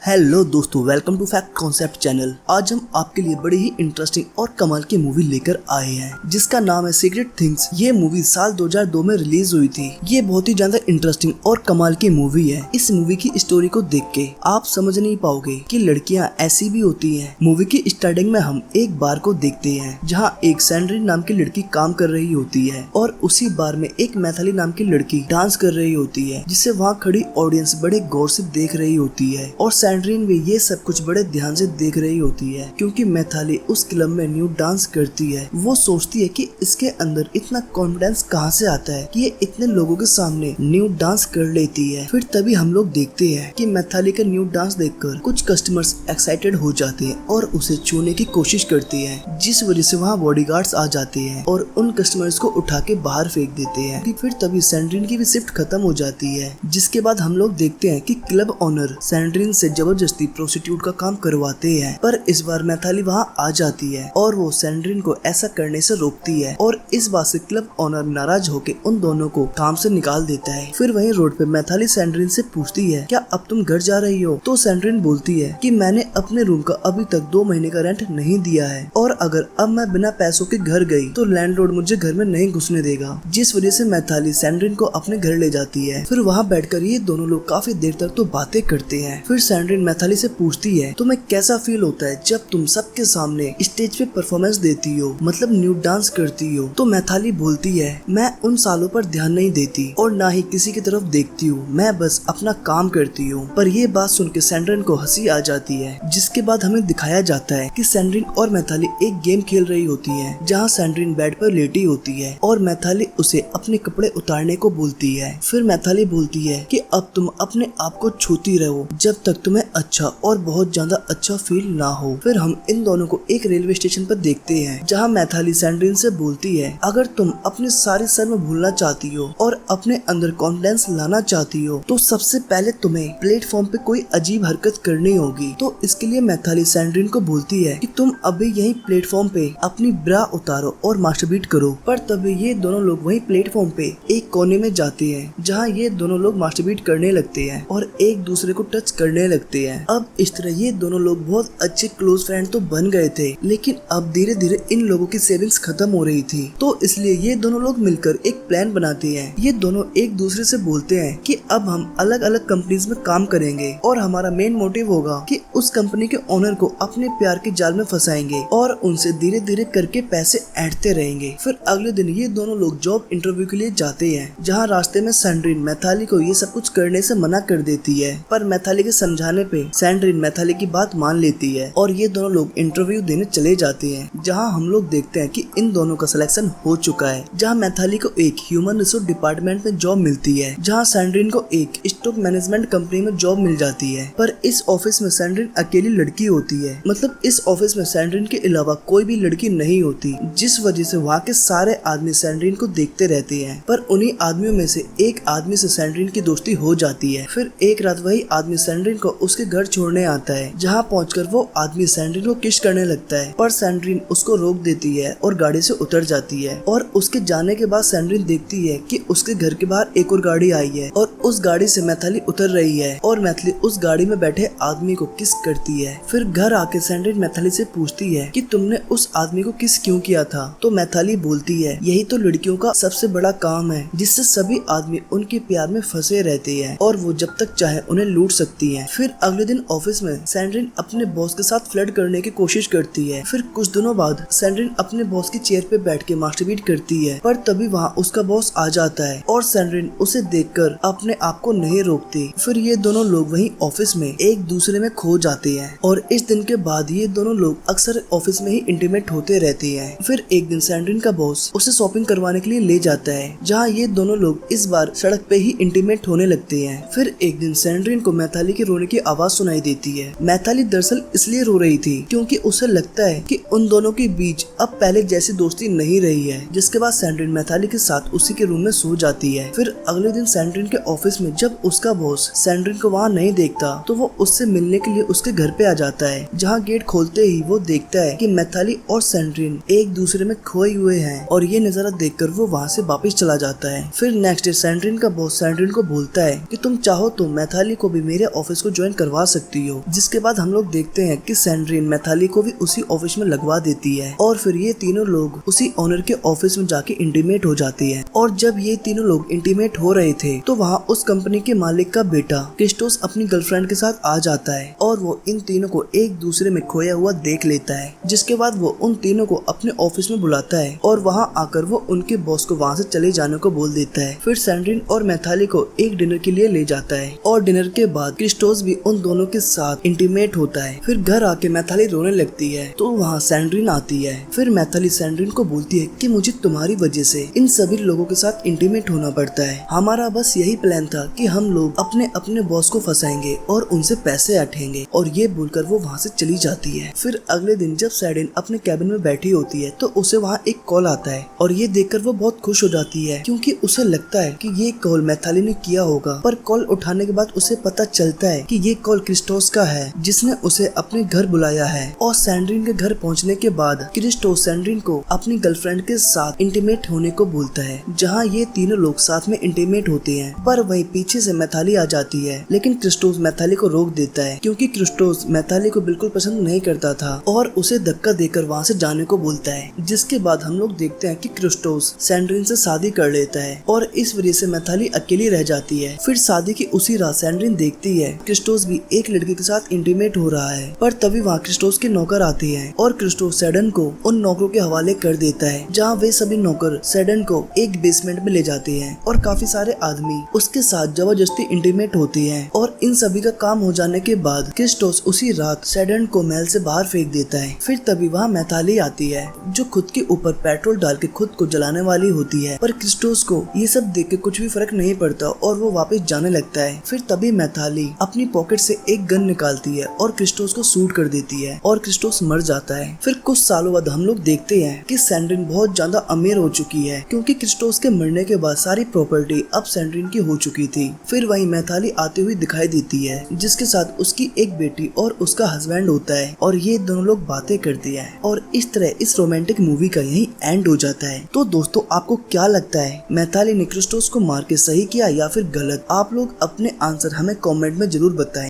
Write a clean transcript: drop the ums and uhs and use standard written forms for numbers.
Hello दोस्तों, welcome to fact concept channel. आज हम आपके लिए बड़ी ही इंटरेस्टिंग और कमाल की मूवी लेकर आए हैं जिसका नाम है सीक्रेट थिंग्स। ये मूवी साल 2002 में रिलीज हुई थी। ये बहुत ही ज्यादा इंटरेस्टिंग और कमाल की मूवी है। इस मूवी की स्टोरी को देख के आप समझ नहीं पाओगे कि लड़कियां ऐसी भी होती हैं। मूवी की स्टार्टिंग में हम एक बार को देखते हैं जहाँ एक सैंड्रिन नाम की लड़की काम कर रही होती है और उसी बार में एक मैथिली नाम की लड़की डांस कर रही होती है जिसे वहाँ खड़ी ऑडियंस बड़े गौर से देख रही होती है और सैंड्रिन भी ये सब कुछ बड़े ध्यान से देख रही होती है क्योंकि मैथिली उस क्लब में न्यू डांस करती है। वो सोचती है कि इसके अंदर इतना कॉन्फिडेंस कहाँ से आता है कि ये इतने लोगों के सामने न्यू डांस कर लेती है। फिर तभी हम लोग देखते हैं कि मैथिली का न्यू डांस देखकर कुछ कस्टमर्स एक्साइटेड हो जाते हैं और उसे छूने की कोशिश करती है, जिस वजह से वहाँ बॉडीगार्ड्स आ जाते हैं और उन कस्टमर्स को उठा के बाहर फेंक देते हैं। फिर तभी सैंड्रिन की भी शिफ्ट खत्म हो जाती है, जिसके बाद हम लोग देखते हैं कि क्लब ओनर सैंड्रिन से जबरदस्ती प्रोस्टिट्यूट का काम करवाते हैं। पर इस बार मैथिली वहाँ आ जाती है और वो सैंड्रिन को ऐसा करने से रोकती है और इस बात से क्लब ओनर नाराज होकर उन दोनों को काम से निकाल देता है। फिर वहीं रोड पे मैथिली सैंड्रिन से पूछती है, क्या अब तुम घर जा रही हो? तो सैंड्रिन बोलती है कि मैंने अपने रूम का अभी तक 2 महीने का रेंट नहीं दिया है और अगर अब मैं बिना पैसों के घर गई तो लैंडलॉर्ड मुझे घर में नहीं घुसने देगा, जिस वजह से मैथिली सैंड्रिन को अपने घर ले जाती है। फिर वहाँ बैठकर ये दोनों लोग काफी देर तक तो बातें करते हैं। फिर सैंड्रिन मैथिली से पूछती है, तुम्हें कैसा फील होता है जब तुम सबके सामने स्टेज पे परफॉर्मेंस देती हो, मतलब न्यू डांस करती हो? तो मैथिली बोलती है, मैं उन सालों पर ध्यान नहीं देती और ना ही किसी की तरफ देखती हूँ, मैं बस अपना काम करती हूँ। पर ये बात सुन के सैंड्रिन को हंसी आ जाती है। जिसके बाद हमें दिखाया जाता है कि सैंड्रिन और मैथिली एक गेम खेल रही होती है जहाँ सैंड्रिन बेड पर लेटी होती है और मैथिली उसे अपने कपड़े उतारने को बोलती है। फिर मैथिली बोलती है कि अब तुम अपने आप को छूती रहो जब तक तुम्हें अच्छा और बहुत ज्यादा अच्छा फील ना हो। फिर हम इन दोनों को एक रेलवे स्टेशन पर देखते हैं जहाँ मैथिली सैंड्रिन से बोलती है, अगर तुम अपने सारे शर्म भूलना चाहती हो और अपने अंदर कॉन्फिडेंस लाना चाहती हो तो सबसे पहले तुम्हें प्लेटफॉर्म पे कोई अजीब हरकत करनी होगी। तो इसके लिए मैथिली सैंड्रिन को बोलती है कि तुम अभी यही प्लेटफॉर्म पे अपनी ब्रा उतारो और मास्टरबीट करो। पर तभी ये दोनों लोग वही प्लेटफॉर्म पे एक कोने में जाते हैं जहाँ ये दोनों लोग मास्टरबीट करने लगते हैं और एक दूसरे को टच करने लगते हैं। अब इस तरह ये दोनों लोग बहुत अच्छे क्लोज फ्रेंड तो बन गए थे, लेकिन अब धीरे धीरे इन लोगों की सेविंग्स खत्म हो रही थी। तो इसलिए ये दोनों लोग मिलकर एक प्लान बनाते हैं। ये दोनों एक दूसरे से बोलते हैं कि अब हम अलग अलग कंपनीज में काम करेंगे और हमारा मेन मोटिव होगा कि उस कंपनी के ओनर को अपने प्यार के जाल में फंसाएंगे और उनसे धीरे धीरे करके पैसे ऐंठते रहेंगे। फिर अगले दिन ये दोनों लोग जॉब इंटरव्यू के लिए जाते हैं जहाँ रास्ते में सैंड्रिन मैथिली को ये सब कुछ करने से मना कर देती है। पर मैथिली के समझाने पे सैंड्रिन मैथिली की बात मान लेती है और ये दोनों लोग इंटरव्यू देने चले जाते हैं जहां हम लोग देखते हैं कि इन दोनों का सिलेक्शन हो चुका है। जहां मैथिली को एक ह्यूमन रिसोर्स डिपार्टमेंट में जॉब मिलती है, जहां सैंड्रिन को एक स्टॉक मैनेजमेंट कंपनी में जॉब मिल जाती है। पर इस ऑफिस में सैंड्रिन अकेली लड़की होती है, मतलब इस ऑफिस में सैंड्रिन के अलावा कोई भी लड़की नहीं होती, जिस वजह से वहाँ के सारे आदमी सैंड्रिन को देखते रहते हैं। पर उन्हीं आदमियों में से एक आदमी से सैंड्रिन की दोस्ती हो जाती है। फिर एक रात वही आदमी सैंड्रिन को उसके घर छोड़ने आता है, जहाँ पहुंचकर वो आदमी सैंड्रिन को किस करने लगता है। पर सैंड्रिन उसको रोक देती है और गाड़ी से उतर जाती है और उसके जाने के बाद सैंड्रिन देखती है कि उसके घर के बाहर एक और गाड़ी आई है और उस गाड़ी से मैथिली उतर रही है और मैथिली उस गाड़ी में बैठे आदमी को किस करती है। फिर घर आके सैंड्रिन मैथिली से पूछती है कि तुमने उस आदमी को किस क्यों किया था? तो मैथिली बोलती है, यही तो लड़कियों का सबसे बड़ा काम है जिससे सभी आदमी उनके प्यार में फंसे रहते हैं और वो जब तक चाहे उन्हें लूट सकती है। फिर अगले दिन ऑफिस में सैंड्रिन अपने बॉस के साथ फ्लर्ट करने की कोशिश करती है। फिर कुछ दिनों बाद सैंड्रिन अपने बॉस की चेयर पे बैठ के मास्टरबीट करती है। पर तभी वहाँ उसका बॉस आ जाता है और सैंड्रिन उसे देखकर अपने आप को नहीं रोकती। फिर ये दोनों लोग वहीं ऑफिस में एक दूसरे में खो जाते हैं और इस दिन के बाद ये दोनों लोग अक्सर ऑफिस में ही इंटीमेट होते रहते हैं। फिर एक दिन सैंड्रिन का बॉस उसे शॉपिंग करवाने के लिए ले जाता है, जहाँ ये दोनों लोग इस बार सड़क पे ही इंटीमेट होने लगते हैं। फिर एक दिन सैंड्रिन को मैथिली के रोने की आवाज सुनाई देती है। मैथिली दरअसल इसलिए रो रही थी क्योंकि उसे लगता है कि उन दोनों के बीच अब पहले जैसी दोस्ती नहीं रही है। जिसके बाद सैंड्रिन मैथिली के साथ उसी के रूम में सो जाती है। फिर अगले दिन सैंड्रिन के ऑफिस में जब उसका बॉस सैंड्रिन को वहाँ नहीं देखता तो वो उससे मिलने के लिए उसके घर पे आ जाता है, जहाँ गेट खोलते ही वो देखता है कि मैथिली और सैंड्रिन एक दूसरे में खोए हुए हैं और ये नजारा देखकर वो वहाँ से वापस चला जाता है। फिर नेक्स्ट डे सैंड्रिन का बॉस सैंड्रिन को बोलता है कि तुम चाहो तो मैथिली को भी मेरे ऑफिस को ज्वाइन करवा करवा सकती हो। जिसके बाद हम लोग देखते हैं कि सैंड्रीन मैथाली को भी उसी ऑफिस में लगवा देती है और फिर ये तीनों लोग उसी ऑनर के ऑफिस में जाके इंटीमेट हो जाती है। और जब ये तीनों लोग इंटीमेट हो रहे थे तो वहाँ उस कंपनी के मालिक का बेटा क्रिस्टोस अपनी गर्लफ्रेंड के साथ आ जाता है और वो इन तीनों को एक दूसरे में खोया हुआ देख लेता है। जिसके बाद वो उन तीनों को अपने ऑफिस में बुलाता है और वहाँ आकर वो उनके बॉस को वहाँ से चले जाने को बोल देता है। फिर सैंड्रीन और मैथाली को एक डिनर के लिए ले जाता है और डिनर के बाद क्रिस्टोस भी उन दोनों के साथ इंटीमेट होता है। फिर घर आके मैथाली रोने लगती है तो वहाँ सैंड्रीन आती है। फिर मैथाली सैंड्रीन को बोलती है कि मुझे तुम्हारी वजह से इन सभी लोगों के साथ इंटीमेट होना पड़ता है। हमारा बस यही प्लान था कि हम लोग अपने अपने बॉस को फंसाएंगे और उनसे पैसे अठेंगे। और ये बोलकर वो वहाँ से चली जाती है। फिर अगले दिन जब सैंड्रीन अपने कैबिन में बैठी होती है तो उसे वहाँ एक कॉल आता है और ये देखकर वो बहुत खुश हो जाती है क्योंकि उसे लगता है कि ये कॉल मैथाली ने किया होगा। पर कॉल उठाने के बाद उसे पता चलता है कि ये कॉल क्रिस्टोस का है जिसने उसे अपने घर बुलाया है। और सैंड्रीन के घर पहुँचने के बाद क्रिस्टोस सैंड्रीन को अपनी गर्लफ्रेंड के साथ इंटीमेट होने को बोलता है, जहाँ ये तीनों लोग साथ में इंटीमेट होते हैं। पर वहीं पीछे से मैथाली आ जाती है लेकिन क्रिस्टोस मैथाली को रोक देता है क्योंकि क्रिस्टोस मैथाली को बिल्कुल पसंद नहीं करता था और उसे धक्का देकर वहाँ से जाने को बोलता है। जिसके बाद हम लोग देखते हैं कि क्रिस्टोस सैंड्रीन से शादी कर लेता है और इस वजह से मैथाली अकेली रह जाती है। फिर शादी की उसी रात सैंड्रीन देखती है क्रिस्टोस भी एक लड़के के साथ इंटीमेट हो रहा है। पर तभी वहाँ क्रिस्टोस के नौकर आते हैं और क्रिस्टोस सैडन को उन नौकरों के हवाले कर देता है, जहाँ वे सभी नौकर सैडन को एक बेसमेंट में ले जाते हैं और काफी सारे आदमी उसके साथ जबरदस्ती इंटीमेट होती हैं। और इन सभी का काम हो जाने के बाद क्रिस्टोस उसी रात सैडन को महल से बाहर फेंक देता है। फिर तभी वहाँ मैथाली आती है जो खुद के ऊपर पेट्रोल डाल के खुद को जलाने वाली होती है। पर क्रिस्टोस को ये सब देख के कुछ भी फर्क नहीं पड़ता और वो वापस जाने लगता है। फिर तभी मैथाली अपनी पॉकेट से एक गन निकालती है और क्रिस्टोस को शूट कर देती है और क्रिस्टोस मर जाता है। फिर कुछ सालों बाद हम लोग देखते हैं कि सैंड्रीन बहुत ज्यादा अमीर हो चुकी है क्योंकि क्रिस्टोस के मरने के बाद सारी प्रॉपर्टी अब सैंड्रीन की हो चुकी थी। फिर वहीं मैथाली आती हुई दिखाई देती है जिसके साथ उसकी एक बेटी और उसका हस्बैंड होता है और ये दोनों लोग बातें करती है और इस तरह इस रोमांटिक मूवी का यही एंड हो जाता है। तो दोस्तों आपको क्या लगता है, मैथाली ने क्रिस्टोस को मार के सही किया या फिर गलत? आप लोग अपने आंसर हमें कमेंट में जरूर बताएं।